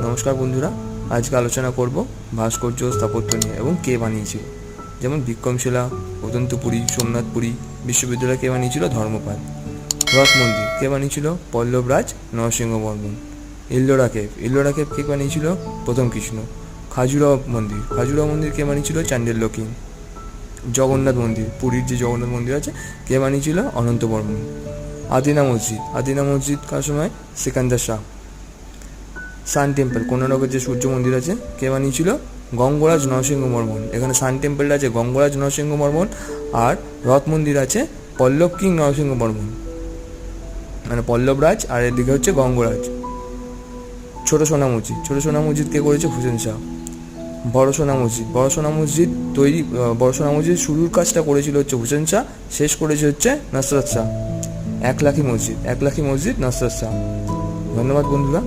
নমস্কার বন্ধুরা, আজকে আলোচনা করব ভাস্কর্য স্থাপত্য নিয়ে এবং কে বানিয়েছিল। যেমন বিক্রমশিলা, অদন্তপুরী, সোমনাথপুরী বিশ্ববিদ্যালয় কে বানিয়েছিল? ধর্মপাল। রথ মন্দির কে বানিয়েছিল? পল্লবরাজ নরসিংহবর্মন। ইল্লোরা কেভ কে বানিয়েছিল? প্রথম কৃষ্ণ। খাজুরাহ মন্দির কে বানিয়েছিল? চান্ডেল্য কিং। জগন্নাথ মন্দির, পুরীর যে জগন্নাথ মন্দির আছে, কে বানিয়েছিল? অনন্তবর্মন। আদিনা মসজিদ কার সময়? সিকান্দার শাহ। সান টেম্পল, কোনারকের যে সূর্য মন্দির আছে, কে বানিয়েছিল? গঙ্গরাজ নরসিংহবর্মন। এখানে সান টেম্পলটা আছে গঙ্গরাজ নরসিংহবর্মন, আর রথ মন্দির আছে পল্লব কিং নরসিংহবর্মন, মানে পল্লবরাজ, আর এদিকে হচ্ছে গঙ্গরাজ। ছোট সোনা মসজিদ কে করেছে? হুসেন শাহ। বড় সোনা মসজিদ শুরুর কাজটা করেছিল হচ্ছে হুসেন শাহ, শেষ করেছে হচ্ছে নসরত শাহ। এক লাখি মসজিদ নসরত শাহ। ধন্যবাদ বন্ধুরা।